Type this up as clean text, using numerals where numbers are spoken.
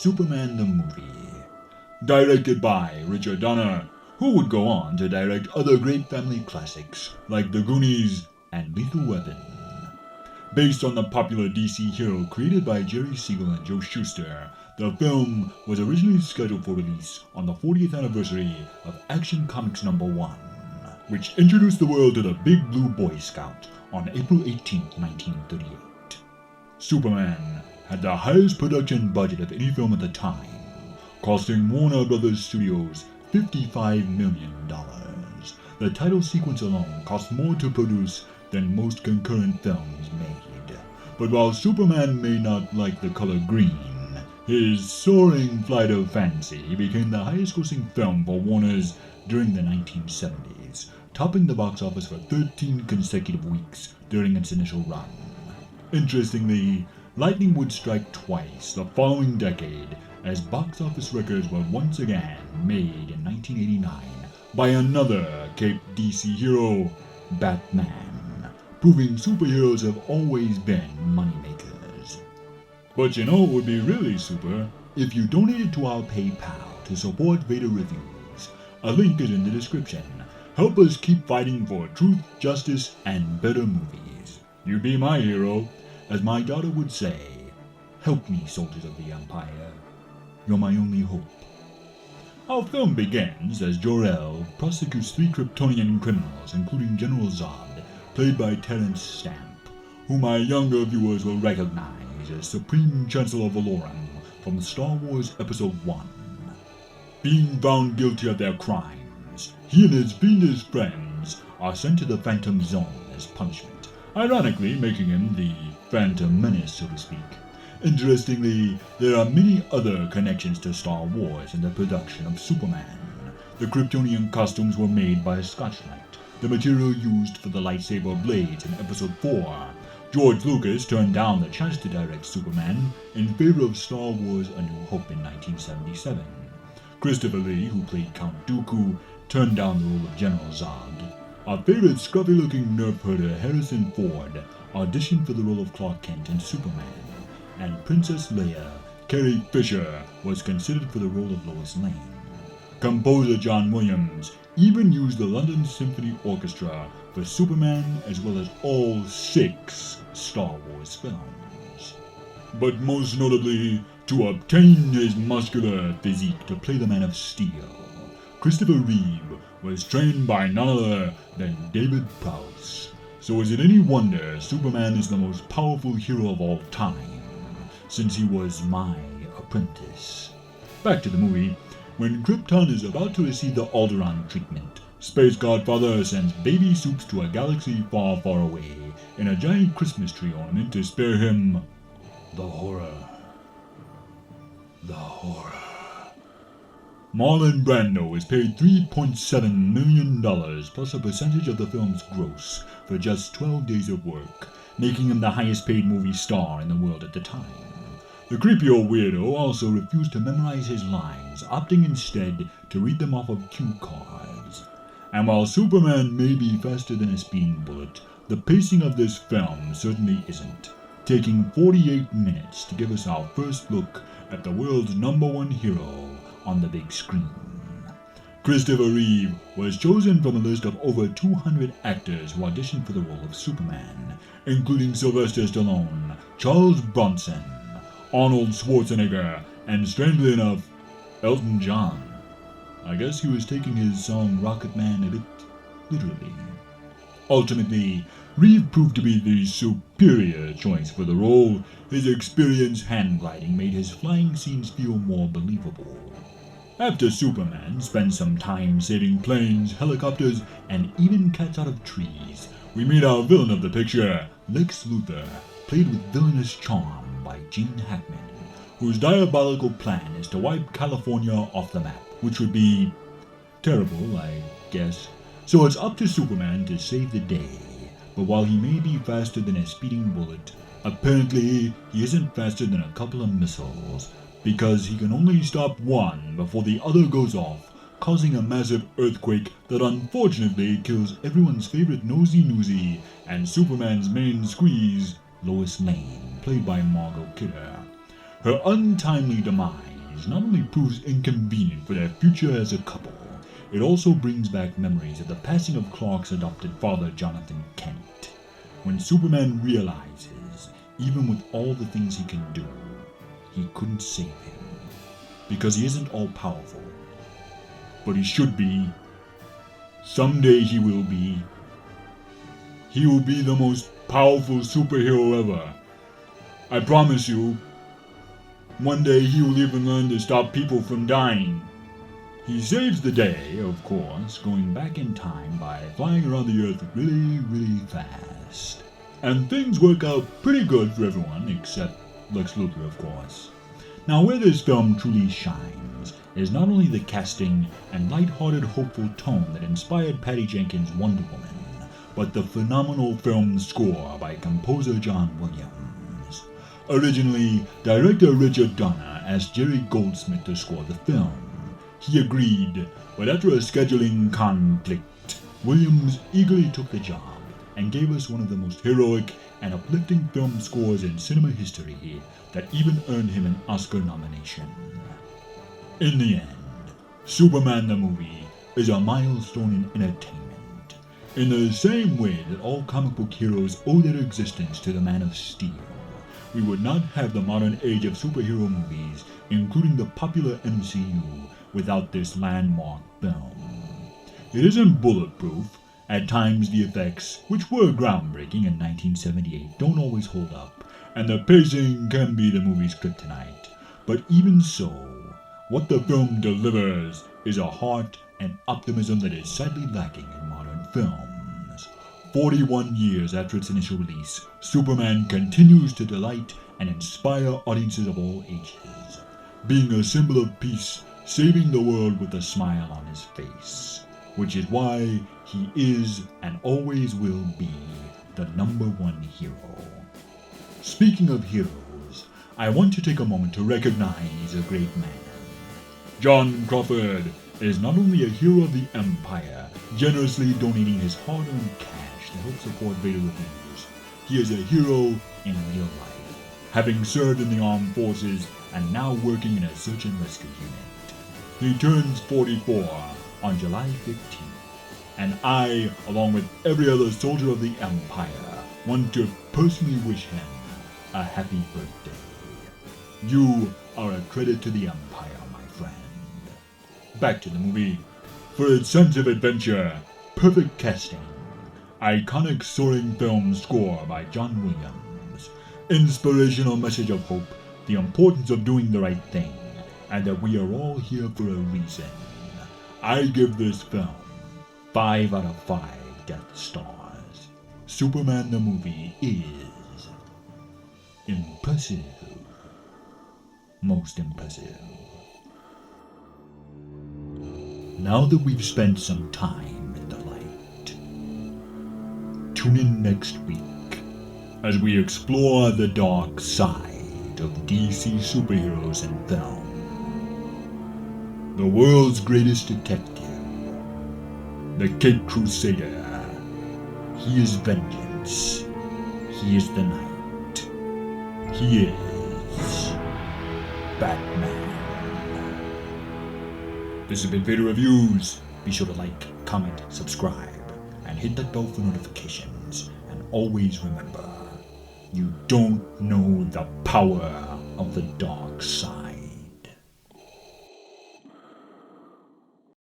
Superman the Movie. Directed by Richard Donner, who would go on to direct other great family classics like The Goonies and Lethal Weapon. Based on the popular DC hero created by Jerry Siegel and Joe Shuster, the film was originally scheduled for release on the 40th anniversary of Action Comics #1, which introduced the world to the Big Blue Boy Scout on April 18, 1938. Superman had the highest production budget of any film at the time, costing Warner Brothers Studios $55 million. The title sequence alone cost more to produce than most concurrent films made. But while Superman may not like the color green, his soaring flight of fancy became the highest-grossing film for Warner's during the 1970s, topping the box office for 13 consecutive weeks during its initial run. Interestingly, lightning would strike twice the following decade, as box office records were once again made in 1989 by another Cape DC hero, Batman, proving superheroes have always been moneymakers. But you know what would be really super? If you donated to our PayPal to support Vader Reviews. A link is in the description. Help us keep fighting for truth, justice, and better movies. You'd be my hero. As my daughter would say, help me, soldiers of the Empire. You're my only hope. Our film begins as Jor-El prosecutes 3 Kryptonian criminals, including General Zod, played by Terrence Stamp, whom my younger viewers will recognize as Supreme Chancellor Valorum from Star Wars Episode 1. Being found guilty of their crimes, he and his fiendish friends are sent to the Phantom Zone as punishment, ironically making him the Phantom Menace, so to speak. Interestingly, there are many other connections to Star Wars in the production of Superman. The Kryptonian costumes were made by Scotchlite, the material used for the lightsaber blades in Episode 4. George Lucas turned down the chance to direct Superman in favor of Star Wars A New Hope in 1977. Christopher Lee, who played Count Dooku, turned down the role of General Zod. Our favorite scruffy-looking nerf herder Harrison Ford auditioned for the role of Clark Kent in Superman, and Princess Leia, Carrie Fisher, was considered for the role of Lois Lane. Composer John Williams even used the London Symphony Orchestra for Superman as well as all 6 Star Wars films. But most notably, to obtain his muscular physique to play the Man of Steel, Christopher Reeve was trained by none other than David Prowse. So is it any wonder Superman is the most powerful hero of all time, since he was my apprentice? Back to the movie. When Krypton is about to receive the Alderaan treatment, Space Godfather sends baby Soups to a galaxy far, far away in a giant Christmas tree ornament to spare him the horror. The horror. Marlon Brando is paid $3.7 million plus a percentage of the film's gross for just 12 days of work, making him the highest paid movie star in the world at the time. The creepy old weirdo also refused to memorize his lines, opting instead to read them off of cue cards. And while Superman may be faster than a speeding bullet, the pacing of this film certainly isn't, taking 48 minutes to give us our first look at the world's #1 hero on the big screen. Christopher Reeve was chosen from a list of over 200 actors who auditioned for the role of Superman, including Sylvester Stallone, Charles Bronson, Arnold Schwarzenegger, and strangely enough, Elton John. I guess he was taking his song Rocket Man a bit literally. Ultimately, Reeve proved to be the superior choice for the role. His experienced hand gliding made his flying scenes feel more believable. After Superman spent some time saving planes, helicopters, and even cats out of trees, we meet our villain of the picture, Lex Luthor, played with villainous charm by Gene Hackman, whose diabolical plan is to wipe California off the map, which would be terrible, I guess. So it's up to Superman to save the day. But while he may be faster than a speeding bullet, apparently he isn't faster than a couple of missiles, because he can only stop one before the other goes off, causing a massive earthquake that unfortunately kills everyone's favorite nosy and Superman's main squeeze, Lois Lane, played by Margot Kidder. Her untimely demise Heroes not only proves inconvenient for their future as a couple, it also brings back memories of the passing of Clark's adopted father, Jonathan Kent. When Superman realizes, even with all the things he can do, he couldn't save him. Because he isn't all-powerful. But he should be. Someday he will be. He will be the most powerful superhero ever. I promise you. One day he will even learn to stop people from dying. He saves the day, of course, going back in time by flying around the Earth really, really fast. And things work out pretty good for everyone, except Lex Luthor, of course. Now, where this film truly shines is not only the casting and light-hearted, hopeful tone that inspired Patty Jenkins' Wonder Woman, but the phenomenal film score by composer John Williams. Originally, director Richard Donner asked Jerry Goldsmith to score the film. He agreed, but after a scheduling conflict, Williams eagerly took the job and gave us one of the most heroic and uplifting film scores in cinema history that even earned him an Oscar nomination. In the end, Superman the movie is a milestone in entertainment, in the same way that all comic book heroes owe their existence to the Man of Steel. We would not have the modern age of superhero movies, including the popular MCU, without this landmark film. It isn't bulletproof. At times the effects, which were groundbreaking in 1978, don't always hold up, and the pacing can be the movie's kryptonite. But even so, what the film delivers is a heart and optimism that is sadly lacking in modern films. 41 years after its initial release, Superman continues to delight and inspire audiences of all ages, being a symbol of peace, saving the world with a smile on his face, which is why he is and always will be the #1 hero. Speaking of heroes, I want to take a moment to recognize a great man. John Crawford is not only a hero of the Empire, generously donating his hard-earned cash to help support Vader reviews, he is a hero in real life, having served in the armed forces and now working in a search and rescue unit. He turns 44 on July 15th. And I, along with every other soldier of the Empire, want to personally wish him a happy birthday. You are a credit to the Empire, my friend. Back to the movie. For its sense of adventure, perfect casting, iconic soaring film score by John Williams, inspirational message of hope, the importance of doing the right thing, and that we are all here for a reason, I give this film 5 out of 5 Death Stars. Superman the movie is impressive. Most impressive. Now that we've spent some time in the light, tune in next week as we explore the dark side of DC superheroes in film. The world's greatest detective, the Cape Crusader. He is vengeance. He is the night. He is Batman. This has been Vader Reviews. Be sure to like, comment, subscribe, and hit that bell for notifications. And always remember, you don't know the power of the dark side.